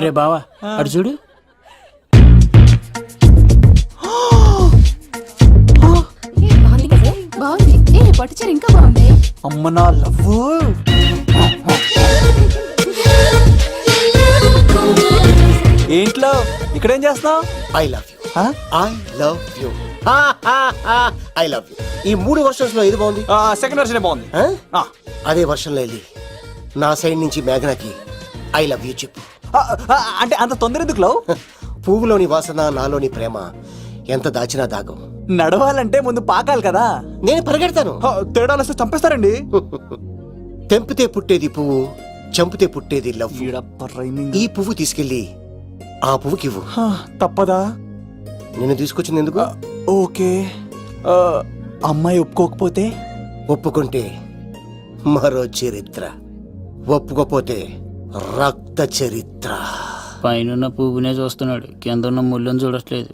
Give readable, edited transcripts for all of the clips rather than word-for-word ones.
రే బావా అటు చూడు. బాగుంది. పట్టుచీర ఇంకా బాగుంది. అమ్మ నా లవ్. ఏంట్లో ఇక్కడేం చేస్తున్నావు? I love you. I love you. I love you. ఈ 3 వర్షన్స్ లో ఏది బాగుంది? సెకండ్ వర్షన్ బాగుంది. అదే వర్షంలో వెళ్ళి నా సైడ్ నుంచి మేఘనాకి ఐ లవ్ యూ చెప్పు. అంటే అంత తొందర ఎందుకు లవ్? పువ్వులోని వాసన నాలోని ప్రేమ ఎంత దాచినా దాగం. నడవాలంటే ముందు పాకాలి కదా. నేను పరిగెడతాను. తేడాలు వస్తే చంపేస్తారండి. తెంపితే పుట్టేది పువ్వు, చంపితే పుట్టేది లవ్. ఈ పువ్వు తీసుకెళ్ళి ఆ పువ్వుకి ఇవ్వు. తప్పదా? నిన్ను తీసుకొచ్చింది ఎందుకు? ఓకే. అమ్మాయి ఒప్పుకోకపోతే? ఒప్పుకుంటే మరో చరిత్ర, ఒప్పుకోపోతే రక్త చరిత్ర. పైన పువ్వునే చూస్తున్నాడు, కింద ఉన్న ముళ్ళని చూడట్లేదు.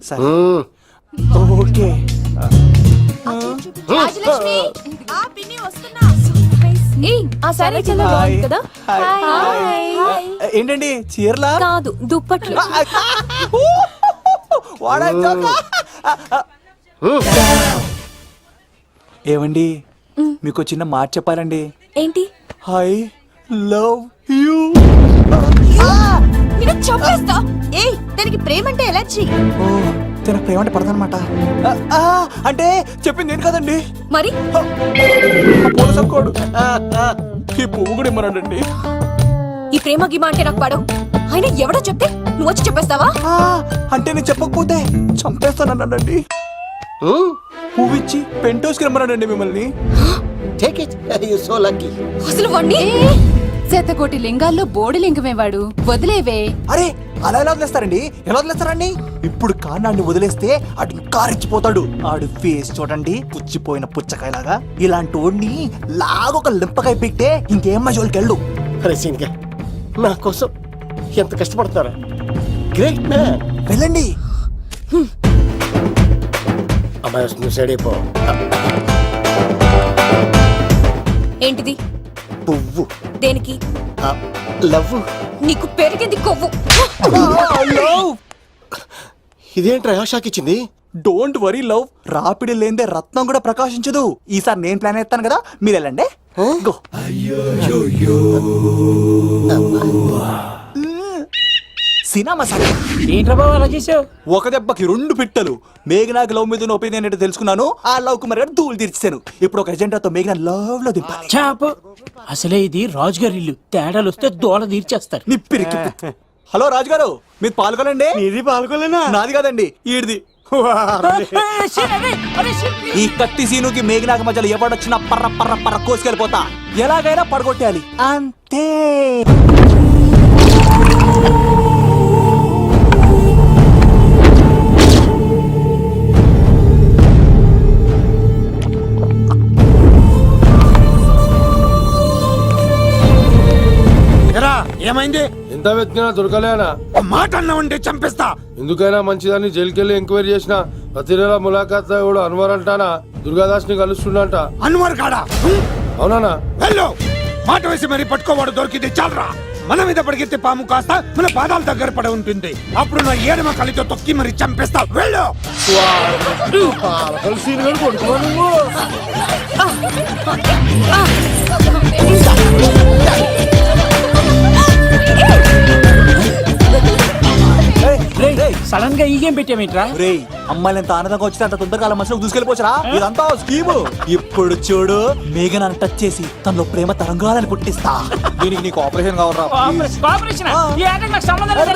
ఓకే. ఏంటండి చీరలా? కాదు, దుప్పట్లు. ఏమండి, మీకు చిన్న మాట చెప్పాలండి. ఏంటి? I love you. చంపేస్తా. దానికి ప్రేమ అంటే ఎలర్జీ. తన ప్రేమ అంటే పడదనమాట. అంటే చెప్పింది నేను కదండి. మరి కోడు ఈ పువ్వు కూడా ఇమ్మన్నాడండి. ఈ ప్రేమ గిమ అంటే నాకు పడవు. అయినా ఎవడో చెప్తే నువ్వు వచ్చి చెప్పేస్తావా? అంటే నేను చెప్పకపోతే చంపేస్తానన్నాడండి. పువ్వు ఇచ్చి పెంటోస్కి రమ్మన్నాడండి మిమ్మల్ని. Take it. You're so lucky. అసలు వాణ్ణి శతకోటి లింగాల్లో బోడి లింగమేవాడు. వదిలేవే. అరే అలా ఎలా వదిలేస్తారండి? ఎలా వదిలేస్తారండి? ఇప్పుడు కాన్నాడిని వదిలేస్తే ఆడు ఇంకా రెచ్చిపోతాడు. ఆడు ఫేస్ చూడండి, పుచ్చిపోయిన పుచ్చకాయలాగా. ఇలాంటి వాడిని లాగొక లింపకాయ పెట్టే ఇంకేం మజోలికి వెళ్ళు. అరే సీన్గా నా కోసం ఎంత కష్టపడతారా? Great man. వెళ్ళండి. అమ్మాయి వస్తుంది, సైడ్ అయిపో. ఏంటిది? పువ్వు. దేనికి? లవ్. నీకు పెరిగింది కొవ్వు. ఇదేంట్రా షాక్ ఇచ్చింది? Don't worry love. రాపిడి లేదే రత్నం కూడా ప్రకాశించదు. ఈసారి నేను ప్లాన్ ఎత్తాను కదా, మీరు వెళ్ళండి. గో. Cinema sir. ఏంట్రా బావ అలా చేసావు? ఒక దెబ్బకి 2 పిట్టలు. మేఘనాకి లవ్ మీద ఒపీనియన్ ఏంటో తెలుసుకున్నాను. ఆ లవ్ కు మరి ధూళి తీర్చాను. ఇప్పుడు ఒక ఎజెండాతో మేఘనా లవ్ లో దింపాలి. చాపు. అసలే ఇది రాజుగారి ఇల్లు, తేడాలు వస్తే దోళ తీర్చేస్తారు. నిప్పిరికి. హలో రాజుగారు, మీరు పాల్గొనండి. ఇది పాల్గొలేనా? నాది కాదండి, ఈడిది. ఈ కత్తి సీనుకి మేఘనాకి మధ్యలో ఎవడొచ్చినా పర్ర పర్ర పర్ర కోసుకెళ్ళిపోతా. ఎలాగైనా పడగొట్టాలి అంతే. ఏమైంది? ఎంత వెతికినా దొరకలేనా? మాట అన్నావంటే చంపేస్తా. ఎందుకైనా మంచిదని జైలుకెళ్ళి ఎంక్వైరీ చేసిన. ప్రతి నెల ములాఖాత్ కూడా అన్వర్ అంటానా దుర్గాదాస్ ని కలుస్తుండంట. అన్వర్ కాడా? అవునా? వెళ్ళు. మాట వేసి మరి పట్టుకోవాడు దొరికింది చాలరా. మన మీద పడిగితే పాము కాస్త మన పాదాల దగ్గర పడి ఉంటుంది. అప్పుడు నా ఏడమ కలితో తొక్కి మరి చంపేస్తా. వెళ్ళు. సడన్ గా ఈ గేమ్ పెట్టామేంట్రా? రే, అమ్మాయిలు ఎంత ఆనందంగా వచ్చితే అంత తొందరగా మనసులో దూసుకెళ్ళిపోవచ్చురా. ఇదంతా స్కీము. ఇప్పుడు చూడు, మేఘనాన్ని టచ్ చేసి తనలో ప్రేమ తరంగాలని పుట్టిస్తా. దీనికి నీకు ఆపరేషన్ కావాలరా. సంబంధం లేదు.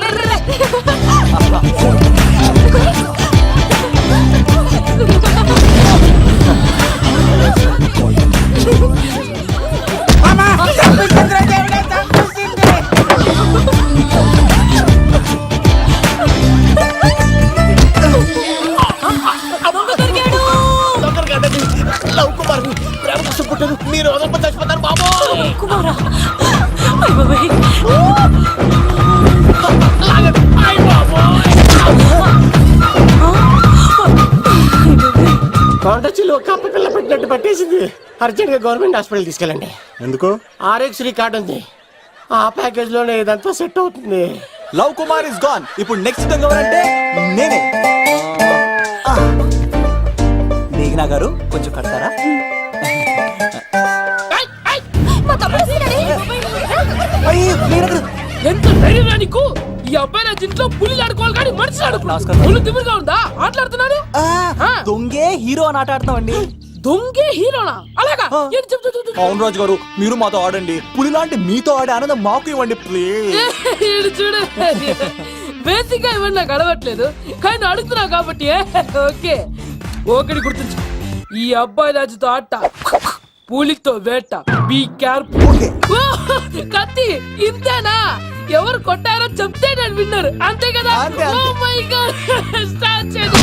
లవ్ కుమార్ ప్రేమ కోసం పుట్టారు. మీరు చచ్చిపోతారు బాబు. కుమారా. కొండచిలో కప్ప పిల్ల పెట్టినట్టు పట్టేసింది. అర్జెంట్ గా గవర్నమెంట్ హాస్పిటల్ తీసుకెళ్ళండి. ఎందుకు? ఆరోగ్యశ్రీ కార్డు ఉంది. ఆ ప్యాకేజ్ లోనే ఇదంతా సెట్ అవుతుంది. Love Kumar is gone. ఇప్పుడు నెక్స్ట్ దొంగ ఎవరంటే నేనే. మేఘనా గారు కొంచెం కడతారా? అయ్యో, మేఘనా గారు. ఎంత ధైర్యం నీకు? ఈ అబ్బాయి నా ఇంట్లో పులిలు ఆడుకోవాలి కానీ మనిషి నమస్కారం. పులి తిమ్మిగా ఉందా? ఆటలాడుతున్నాడు. దొంగే హీరో అని ఆట ఆడుతున్నామండి. దొంగే హీరోనా? అలాగా? ఏంటి చెప్పు, చెప్పు, చెప్పు. అవును రాజు గారు, మీరు మాతో ఆడండి. పులి లాంటి మీతో ఆడే ఆనందం మాకు ఇవ్వండి ప్లీజ్. ఈడు చూడు, బేసిక్ గా ఇవన్నీ నాకు అడగట్లేదు కానీ అడుగుతున్నావు కాబట్టి ఓకే. ఒకటి గుర్తుంచు, ఈ అబ్బాయి రాజుతో ఆట, పులితో వేట. Be careful. కత్తి ఇంతేనా? ఎవరు కొట్టారో చెప్తే నేను విన్నారు, అంతే కదా? అంతే, అంతే. ఓ మై గాడ్, స్టార్ట్ చేయండి.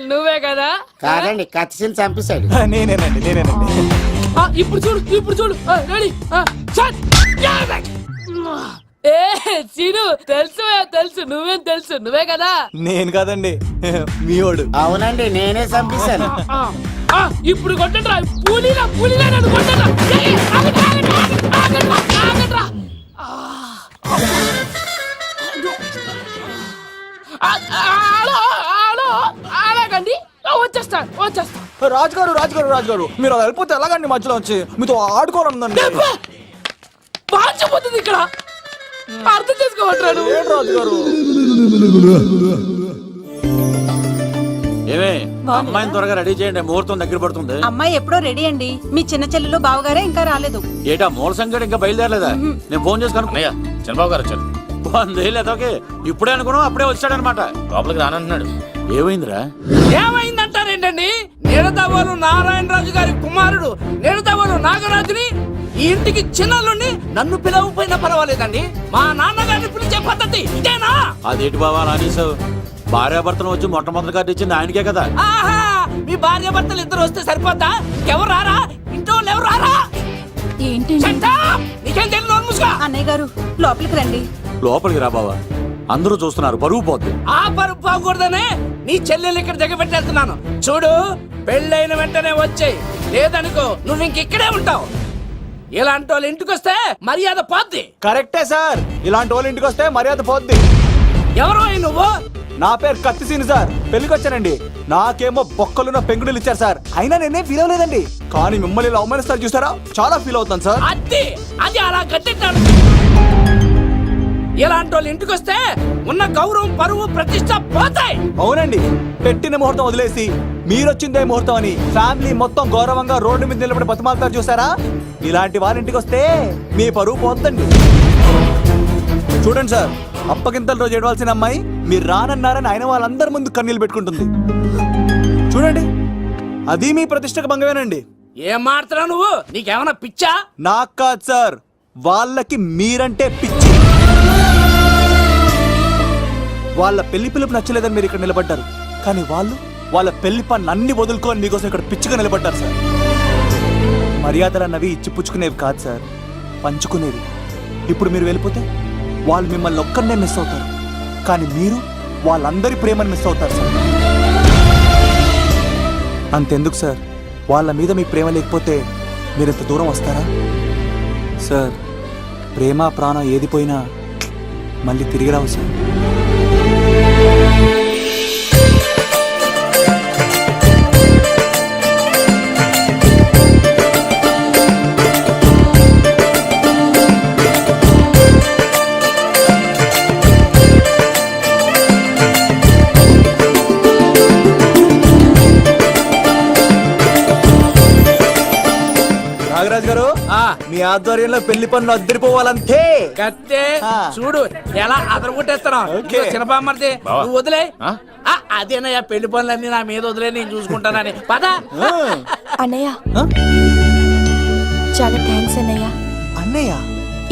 నువ్వే కదా? కాదండి, కత్తిని చంపేశాడు. నేనేనండి. ఇప్పుడు చూడు, ఇప్పుడు చూడు. రెడీ? సీను, తెలుసు నువ్వేం తెలుసు, నువ్వే కదా? నేను కాదండి, మీవాడు. అవునండి, నేనే చంపేశాను. ఇప్పుడు కొట్టండి రా, పూలీలా నన్ను కొట్టండి రా. అలాగండి, వచ్చేస్తా. రాజు గారు మీరు అలా వెళ్ళిపోతే ఎలాగండి? మధ్యలో వచ్చి మీతో ఆడుకోవాలనుందండి. మార్చిపోతుంది ఇక్కడ, అర్థం చేసుకోవట్రాడు. రాజు గారు, ఏమే అమ్మాయిని త్వరగా రెడీ చేయండి, ముహూర్తం దగ్గర పడుతుంది. అమ్మాయి ఎప్పుడో రెడీ అండి. మీ చిన్న చెల్లెలు బావగారే ఇంకా రాలేదు. ఏటా మూల సంగతి ఇంకా బయలుదేరలేదా? నేను ఫోన్ చేసుకుని చంద్రబాబు గారు వచ్చారు. లేదోకే ఇప్పుడే అనుకున్నాం, అప్పుడే వచ్చాడనమాట. లోపలికి రానంటున్నాడు. ఏమైందిరా? ఏమైందంటారేంటండి? నిడదవోలు నారాయణరాజు గారి కుమారుడు నిడదవోలు నాగరాజుని ఈ ఇంటికి చిన్నలుండి నన్ను పిలవకపోయినా పర్వాలేదండి, మా నాన్నగారిని పిలిచే పద్ధతి ఇదేనా? అదేంటి బాబా అలా అనేసావు? భార్యాభర్తను వచ్చి మొట్టమొదటి కార్డు ఇచ్చింది ఆయనకే కదా. ఆహా, మీ భార్య భర్తలు ఇద్దరు వస్తే సరిపోద్దా? ఎవరు రారా? ఇంట్లో ఎవరు రారా? ఏంటి? నీకేం తెలియదు ముసుగా. అన్నయ్య గారు లోపలికి రండి. లోపలికి రా బాబా, అందరూ చూస్తున్నారు, బరువు పోద్ది. ఆ పరుపు పోకూడదనే నీ చెల్లెలు ఇక్కడ దిగబెట్టేస్తున్నాను. చూడు, పెళ్ళైన వెంటనే వచ్చేయి, లేదనుకో నువ్వు ఇంకిక్కడే ఉంటావు. ఇలాంటి వాళ్ళు ఇంటికి వస్తే మర్యాద పోద్ది. కరెక్టే సార్, ఇలాంటి వాళ్ళ ఇంటికి వస్తే మర్యాద పోద్ది. ఎవరో నువ్వు? నా పేరు కత్తిసీని సార్, పెళ్లికి వచ్చానండి. నాకేమో బొక్కలున్న పెంగుడులు ఇచ్చారు సార్, అయినా నేనే ఫీల్ అవ్వలేదండి. కానీ మిమ్మల్ని ఇలా అవమానిస్తారు చూసారా, చాలా ఫీల్ అవుతాను సార్. అది అలా గట్టిట్టాడు. ఇలాంటి వాళ్ళు ఇంటికి వస్తే ఉన్న గౌరవం, పరువు, ప్రతిష్ట పోతాయి. అవునండి, పెట్టిన ముహూర్తం వదిలేసి మీరొచ్చిందే ముహూర్తం అని ఫ్యామిలీ మొత్తం గౌరవంగా రోడ్డు మీద నిలబడి బతిమాలుతారు చూసారా, ఇలాంటి వారింటికి వస్తే మీ పరువు పోతండి. చూడండి సార్, అప్పగింతల రోజు ఏడవలసిన అమ్మాయి మీరు రానన్నారని ఆయన వాళ్ళందరి ముందు కన్నీళ్ళు పెట్టుకుంటుంది. చూడండి, అది మీ ప్రతిష్టకు భంగమేనండి. ఏం మాట్లాడుతున్నావు నువ్వు? నీకేమన్నా పిచ్చా? నాకు కాదు సార్, వాళ్ళకి మీరంటే పిచ్చి. వాళ్ళ పెళ్లి పిలుపు నచ్చలేదని మీరు ఇక్కడ నిలబడ్డారు, కానీ వాళ్ళు వాళ్ళ పెళ్లి పన్ను అన్ని వదులుకొని మీకోసం ఇక్కడ పిచ్చిగా నిలబడ్డారు సార్. మర్యాదలు అన్నవి ఇచ్చిపుచ్చుకునేవి కాదు సార్, పంచుకునేవి. ఇప్పుడు మీరు వెళ్ళిపోతే వాళ్ళు మిమ్మల్ని ఒక్కరినే మిస్ అవుతారు, కానీ మీరు వాళ్ళందరి ప్రేమను మిస్ అవుతారు సార్. అంతెందుకు సార్, వాళ్ళ మీద మీకు ప్రేమ లేకపోతే మీరు ఇంత దూరం వస్తారా సార్? ప్రేమ ప్రాణం ఏది పోయినా మళ్ళీ తిరిగి రావు సార్. నాగరాజ్ గారు, మీ ఆధ్వర్యంలో పెళ్లి పనులు అద్దరిపోవాలంతే. కత్తే చూడు ఎలా అదరగొట్టేస్తున్నావు. ఓకే. చిన్నపామర్ది నువ్వు వదిలే. అదేనయ్యా, పెళ్లి పనులన్నీ నా మీద వదిలే, నేను చూసుకుంటానని. పద. అన్నయ్య చాలా థ్యాంక్స్ అన్నయ్య. అన్నయ్య,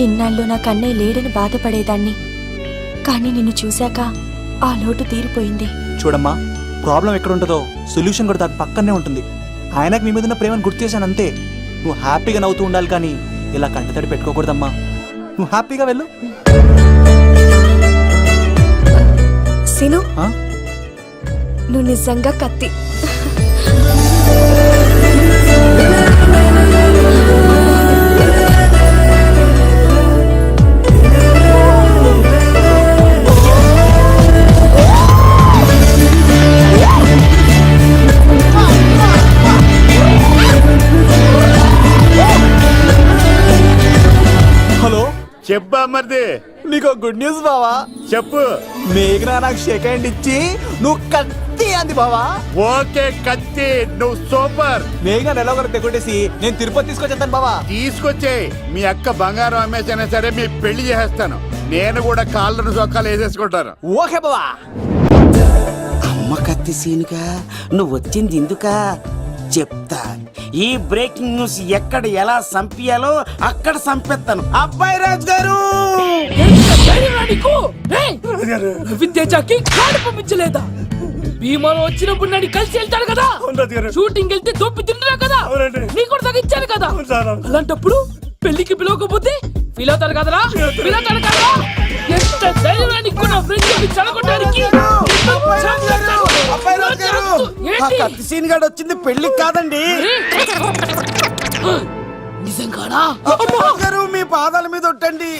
ఇన్నాళ్ళు నాకు అన్నయ్య లేడని బాధపడేదాన్ని, కానీ నిన్ను చూశాక ఆ లోటు తీరిపోయింది. చూడమ్మా, ప్రాబ్లం ఎక్కడ ఉంటుందో సొల్యూషన్ కూడా దాని పక్కనే ఉంటుంది. ఆయనకు మీ మీద ఉన్న ప్రేమను గుర్తు చేశాను అంతే. నువ్వు హ్యాపీగా నవ్వుతూ ఉండాలి, కానీ ఇలా కంటతడి పెట్టుకోకూడదమ్మా. నువ్వు హ్యాపీగా వెళ్ళు. సిను, నువ్వు నిజంగా కత్తి. చెప్పా మరిది. నీకు గుడ్ న్యూస్ బావా. చెప్పు. మేఘనా నాకు షేక్ హ్యాండ్ ఇచ్చి నువ్వు కత్తి అంది బావా. ఓకే కత్తి, నువ్వు సూపర్. మేఘనా ఎలా ఒకరు తెగొట్టేసి నేను తిరుపతి తీసుకొచ్చేస్తాను బావా. తీసుకొచ్చే మీ అక్క బంగారం అమ్మేసైనా సరే మీ పెళ్లి చేసేస్తాను. నేను కూడా కాళ్ళను సొక్కాలు వేసేసుకుంటాను. ఓకే బావా. అమ్మ కత్తి సీనుగా నువ్వు వచ్చింది ఎందుకా చెప్తా. ఈ బ్రేకింగ్ న్యూస్ ఎక్కడ ఎలా సంపియాలో అక్కడ సంపెత్తాను. అబ్బాయి రాజు గారు రవితేజకి కాడు పంపించలేదా? భీమాలో వచ్చినప్పుడు నన్ను కలిసి వెళ్తాడు కదా, షూటింగ్ వెళ్తే దొప్పి తింటున్నా కదా, నీకు కూడా తగ్గించాను కదా. అలాంటప్పుడు పెళ్లికి పిలవకపోతే ఫీల్ అవుతారు కదరా, ఫీల్ అవుతారు కదా. ఎంత ధైర్యాన్ని నా ఫ్రెండ్ చదవడానికి కత్తి సీన్ గాడు వచ్చింది పెళ్లికి కాదండి. నిజంగానా? గారు మీ పాదాల మీద ఒట్టండి.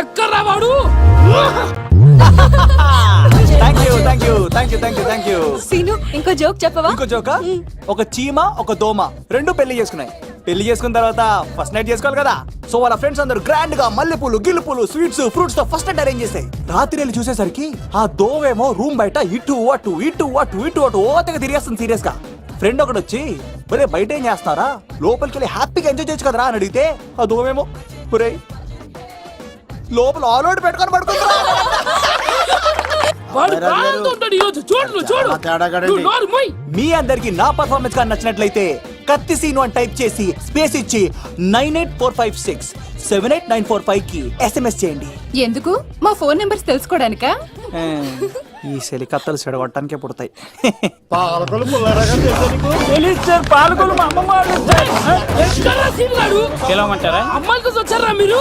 ఎక్కడ్రా వాడు? Thank you. సీను ఇంకో జోక్ చెప్పవా? ఇంకో జోక. ఒక చీమ ఒక దోమ రెండు పెళ్లి చేసుకున్నాయి. పెళ్లి చేసుకున్న తర్వాత ఫస్ట్ నైట్ చేసుకోవాలి కదా. సో వాళ్ళ ఫ్రెండ్స్ అందరూ గ్రాండ్ గా మల్లెపూలు గిల్లుపూలు స్వీట్స్ ఫ్రూట్స్ తో ఫస్ట్ నైట్ అరేంజ్ చేసాయి. రాత్రి వెళ్ళి చూసేసరికి ఆ దోవేమో రూమ్ బయట ఇటు అటు ఓతగా తిరిగేస్తుంది సీరియస్ గా. ఫ్రెండ్ ఒకటి వచ్చి ఒరే బయట ఏం చేస్తున్నారా, లోపలికి వెళ్ళి హ్యాపీగా ఎంజాయ్ చేయొచ్చు కదరా అని అడిగితే ఆ దోవేమో ఒరే లోపల ఆల్ అవుట్ పెట్టుకొని పడుకుంటా. మీ అందరికి నా పర్ఫార్మెన్స్ గా నచ్చినట్లయితే కత్తి సీను అని టైప్ చేసి స్పేస్ ఇచ్చి 9845678945 కి SMS చేయండి. ఎందుకు? మా ఫోన్ నెంబర్స్ తెలుసుకోవడానికా? ఈ సెలికత్తలు చెడగొట్టడానికే పుడతాయి. గెలవమంటారా? అమ్మాయిల కోసం వచ్చారా మీరు?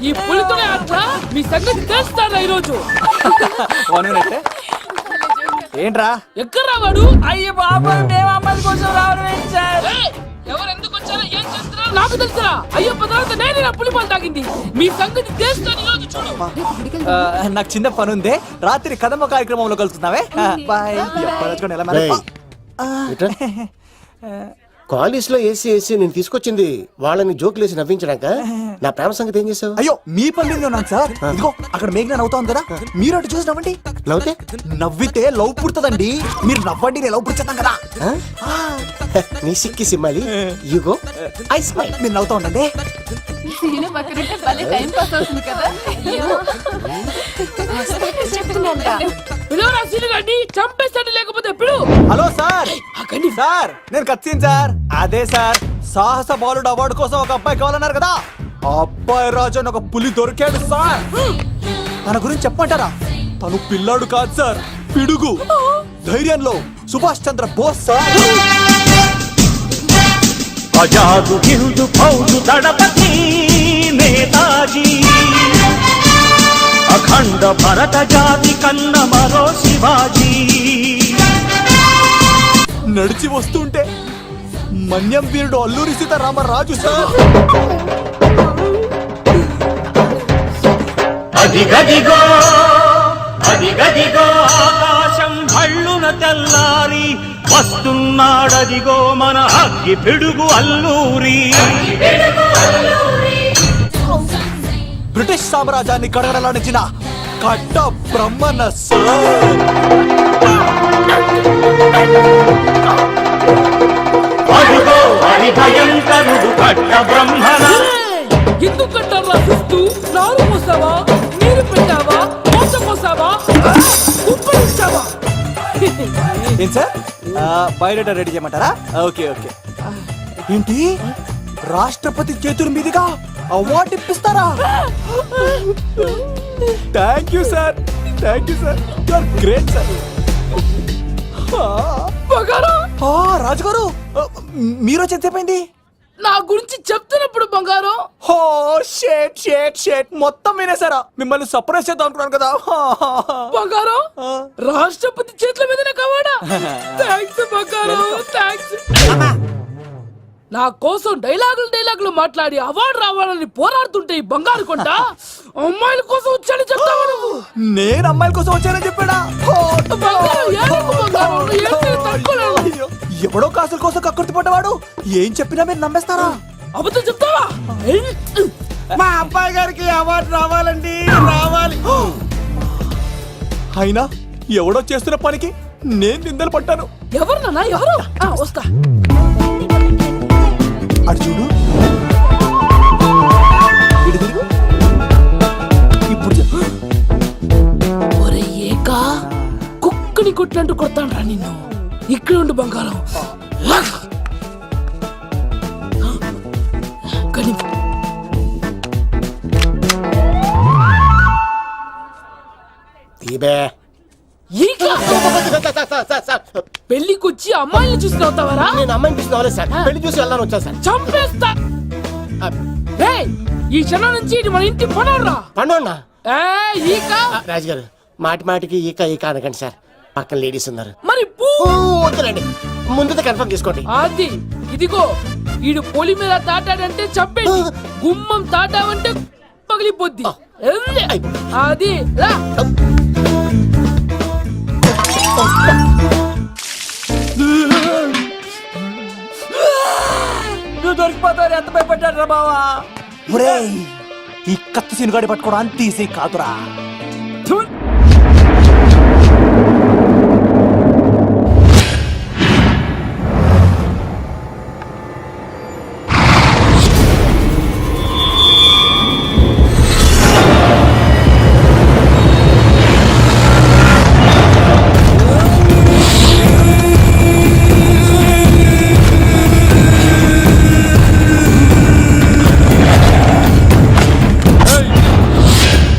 ఈ పులితోనే అట్లా మీ సంగతి తెలుస్తారా ఈరోజు? ఏంట్రా ఎక్కడ్రా వాడు? అయ్యో బాబా, మేము అమ్మాయిల కోసం రావడం సార్. ఎవరు ఎందుకు వచ్చారో ఏం చేస్తున్నారో నాకు తెలుసురా. అయ్యో తర్వాత నేనే నా పులిపాలు తాగింది. మీ సంగతి తెలుస్తాను ఈరోజు చూడు. నాకు చిన్న పని ఉంది, రాత్రి కదమ్మ కార్యక్రమంలో కలుస్తున్నావే. బాయ్. కాలేజ్ లో ఏసీ నేను తీసుకొచ్చింది వాళ్ళని జోకులేసి నవ్వించడాక. నా ప్రేమ సంగతి ఏం చేసావు? అయ్యో మీ పని ఉన్నాను సార్. ఇదిగో అక్కడ మేఘన నవ్వుతా ఉంది కదా, మీరు అటు చూసి నవ్వండి. నవ్వుతే నవ్వితే లవ్ పుడుతుందండి. మీరు నవ్వండి, నేను లవ్ పుడిచేస్తాం కదా. నీ సిక్కి సిమ్మాలి యుగో ఐ స్మైల్. మీరు నవ్వుతా ఉండండి. సీను పక్కనుంటే భలే టైం పాస్ అవుతుంది కదా. పిలవరా సీను గారిని, చంపేస్తాడు లేకపోతే పిలు. Hello sir. సార్ నేను కత్తిన్ సార్. అదే సార్, సాహస బాలుడు అవార్డు కోసం ఒక అబ్బాయి కావాలన్నారు కదా. ఆ అబ్బాయి రాజు అని ఒక పులి దొరికాడు సార్. తన గురించి చెప్పమంటారా? తను పిల్లాడు కాదు సార్, పిడుగు. ధైర్యంలో సుభాష్ చంద్ర బోస్ సార్. ఆజాదు హిందూ ఫౌజు దళపతి నేతాజీ, అఖండ భరత జాతి కన్న మరో శివాజీ. నడిచి వస్తుంటే మన్యం వీరుడు అల్లూరి సీతారామరాజు సార్. అదిగదిగో అదిగదిగో ఆకాశం భళ్ళున తెల్లారి వస్తున్నాడదిగో మన అగ్గి పిడుగు అల్లూరి. బ్రిటిష్ సామ్రాజ్యాన్ని కడగడలాడించిన కట్ట బ్రహ్మణ సార్. అదిగో హరి భయంకరుడు కట్ట బ్రహ్మణ. ఎందుకు కట్టారా చూస్తూ? నారు పోసావా, నీరు పెట్టావా, మోసం పోసావా, ఉప్పు ఇచ్చావా? ఏం సార్ బయోడేటా రెడీ చేయమంటారా? ఓకే. ఏంటి రాష్ట్రపతి చేతుల మీదుగా అవార్డు ఇప్పిస్తారా? Thank you sir. You are great sir. రాజుగారు మీరు ఎంతసేపైంది? నా గురించి చెప్తున్నప్పుడు బంగారం. హో షేట్ మొత్తం వినేసారా? మిమ్మల్ని సర్ప్రైజ్ చేద్దాం అనుకున్నాను కదా. బంగారం రాష్ట్రపతి చేతుల మీదనే కావాడా? థ్యాంక్స్ బంగారం, థ్యాంక్స్. నా కోసం డైలాగులు మాట్లాడి అవార్డు రావాలని పోరాడుతుంటే ఈ బంగారు కొండ అమ్మాయిల కోసం వచ్చాడని చెప్తావా నువ్వు? నేను అమ్మాయిల కోసం వచ్చానని చెప్పాడా? ఎవడో కాసుల కోసం కక్కుర్తి పడ్డవాడు ఏం చెప్పినా మీరు నమ్మేస్తారా? అబద్ధం చెప్తావా? మా అబ్బాయి గారికి అవార్డు రావాలండి, రావాలి. అయినా ఎవడో చేస్తున్న పనికి నేను నిందలు పట్టాను. ఎవరు నాన్న, ఎవరు? వస్తా. అటు చూడు, ఇటు తిరుగు. ఇప్పుడు చెప్పు. ఒరే ఏకా, కుక్కని కొట్టినట్టు కొడతాను రా నిన్ను. ఇక్కడ ఉండు బంగారం. పెళ్లికొచ్చి అమ్మాయిని చూసి నవ్వుతావరా? నేను అమ్మాయిని చూసి నవ్వలేదు సార్, పెళ్లి చూసి వెళ్ళాలని వచ్చా సార్. చంపేస్తా. ఈ క్షణం నుంచి ఇది మన ఇంటి పనోడ్రా. పండుగ ఈక. రాజుగారు మాటి మాటికి ఈక ఈక అనకండి సార్, పక్కన లేడీస్ ఉన్నారు. మరి వద్దులండి, ముందు కన్ఫర్మ్ చేసుకోండి. అది ఇదిగో, ఈడు పొలి మీద తాటాడంటే చంపేది, గుమ్మం తాటావంటే పగిలిపోద్ది. అది రా. నువ్వు దొరికిపోతావు. ఎంత భయపడ్డాడు రా బావా. ఒరేయ్, ఈ కత్తి సీనుగాడి పట్టుకోవడానికి తీసి కాదురా.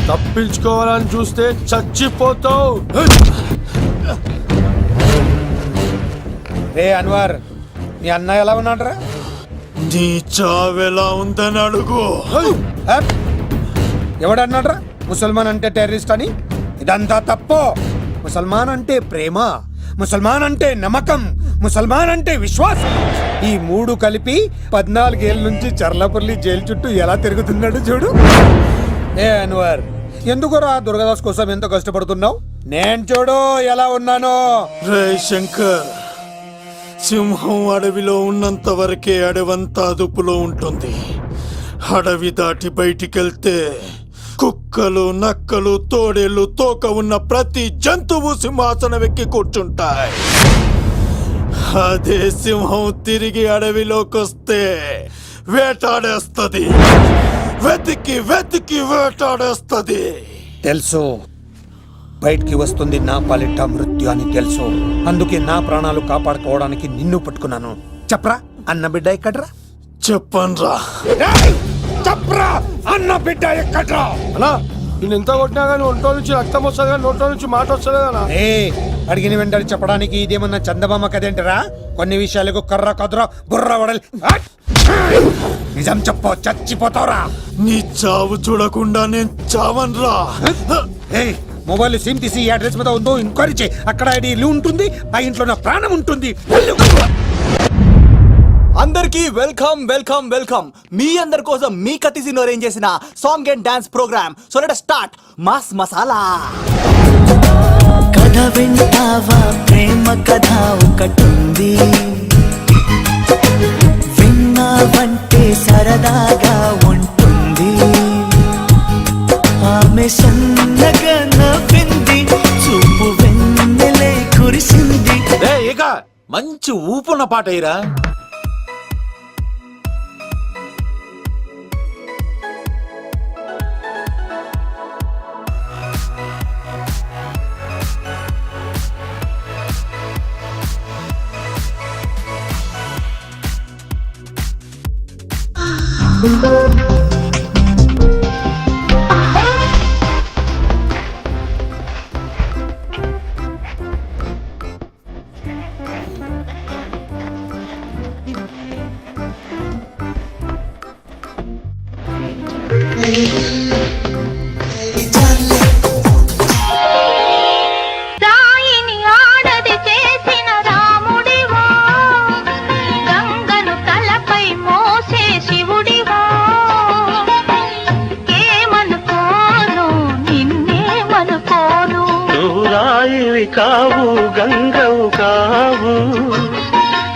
తప్పించుకోవాలని చూస్తే చచ్చిపోతావు. రే అన్వర్, మీ అన్న ఎలా ఉన్నాడరా? నీ చావెలా ఉందని అడుగు. ఎవడన్నాడ్రా ముసల్మాన్ అంటే టెర్రరిస్ట్ అని? ఇదంతా తప్పు. ముసల్మాన్ అంటే ప్రేమ, ముసల్మాన్ అంటే నమ్మకం, ముసల్మాన్ అంటే విశ్వాసం. ఈ మూడు కలిపి 14 ఏళ్ళ నుంచి చర్లపల్లి జైలు చుట్టూ ఎలా తిరుగుతున్నాడు చూడు. ఏ అన్వర్, ఎందుకురా దుర్గాదాస్ కోసం ఎంతో కష్టపడుతున్నావు? నేను చూడు ఎలా ఉన్నాను. రే శంకర్, సింహం అడవిలో ఉన్నంత వరకే అడవంతా అదుపులో ఉంటుంది. అడవి దాటి బయటికెళ్తే కుక్కలు, నక్కలు, తోడేళ్లు, తోక ఉన్న ప్రతి జంతువు సింహాసనం ఎక్కి కూర్చుంటాయి. అదే సింహం తిరిగి అడవిలోకి వస్తే వేటాడేస్తది, వెతికి వెతికి వేటాడేస్తది. తెలుసు, బయటికి వస్తుంది నా పాలిట మృత్యు అని తెలుసు. అందుకే నా ప్రాణాలు కాపాడుకోవడానికి నిన్ను పట్టుకున్నాను. చెప్పరా అన్న బిడ్డ ఎక్కడ్రా? చెప్పన్రా. చెప్పరా అన్న బిడ్డ ఎక్కడ్రా? అలా నేను ఎంత కొట్టినా కానీ ఒంటో నుంచి రక్తం వస్తుంది కానీ నోట్లో నుంచి మాట వస్తుంది కదా. అడిగిన వెంటనే చెప్పడానికి ఇదేమన్నా చందమామ కదేంటరా? కొన్ని విషయాలకు కర్ర కదురా బుర్ర వడలి. నిజం చెప్పు, చచ్చిపోతావురా. నీ చావు చూడకుండా నేను చావన్రా. మొబైల్ సిమ్ తీసి ఈ అడ్రస్ మీద ఉందో ఎంక్వైరీ చేయి. అక్కడ ఐడీలు ఉంటుంది, ఆ ఇంట్లో నా ప్రాణం ఉంటుంది. అందరికీ వెల్కమ్ వెల్కమ్ వెల్కమ్. మీ అందరి కోసం మీ కత్తి సీను అరేంజ్ చేసిన song and dance program. So let us start mass masala. కథ వింటావా, ప్రేమ కథ ఒకటుంది, విన్నావంటే సరదాగా ఉంటుంది. ఆమె సన్నగా నవ్వింది, చూపు వెన్నెలై కురిసింది. ఇక మంచి ఊపున్న పాట అయ్యిరా. రాయిని ఆడది చేసిన రాముడివా, గంగను తలపై మోసే శివుడివా. ఏమనుకోను నిన్నేమనుకోను. నువ్వు రాయివి కావు, గంగవు కావు,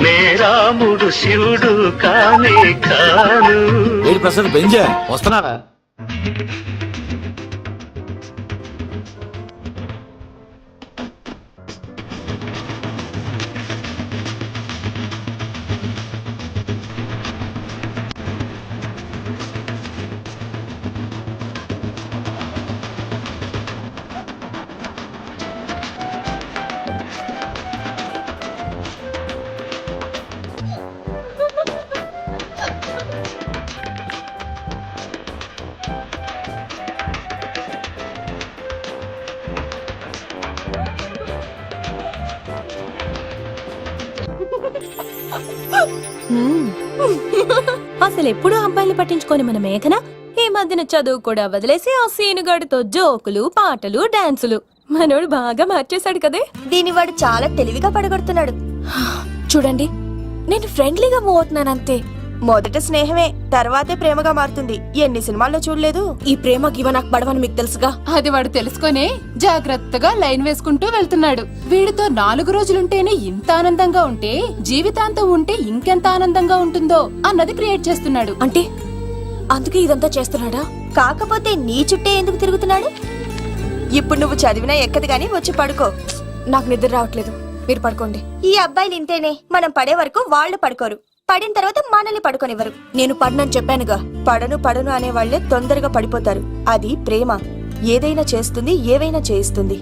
నే రాముడు శివుడు కానే కాను. ఏడు ప్రసాద్ బెంజా వస్తున్నారా? అసలు ఎప్పుడు అబ్బాయిలు పట్టించుకొని మన మేఘన ఈ మధ్యన చదువు కూడా వదిలేసి ఆ సీనుగాడితో జోకులు పాటలు డాన్సులు మనోడు బాగా మార్చేశాడు కదే. దీని వాడు చాలా తెలివిగా పడగొడుతున్నాడు. చూడండి, నేను ఫ్రెండ్లీగా మూవ్ అవుతున్నాను అంతే. మొదట స్నేహమే, తర్వాతే ప్రేమగా మారుతుంది. ఎన్ని సినిమాల్లో చూడలేదు? ఈ ప్రేమ గివ నాకు పడవని మీకు తెలుసుగా. అది వాడు తెలుసుకొనే జాగ్రత్తగా లైన్ వేసుకుంటూ వెళ్తున్నాడు. వీడితో 4 రోజులుంటేనే ఇంత ఆనందంగా ఉంటే జీవితాంతం ఉంటే ఇంకెంత ఆనందంగా ఉంటుందో అన్నది క్రియేట్ చేస్తున్నాడు. అంటే అందుకే ఇదంతా చేస్తున్నాడా? కాకపోతే నీ చుట్టే ఎందుకు తిరుగుతున్నాడు? ఇప్పుడు నువ్వు చదివినా ఎక్కదు గాని వచ్చి పడుకో. నాకు నిద్ర రావట్లేదు, మీరు పడుకోండి. ఈ అబ్బాయిలు ఇంతేనే, మనం పడే వరకు వాళ్ళు పడుకోరు, పడిన తర్వాత మనల్ని పడుకోనివ్వరు. నేను పడనని చెప్పానుగా. పడను అనే వాళ్లే తొందరగా పడిపోతారు. అది ప్రేమ, ఏదైనా చేస్తుంది, ఏవైనా చేయిస్తుంది.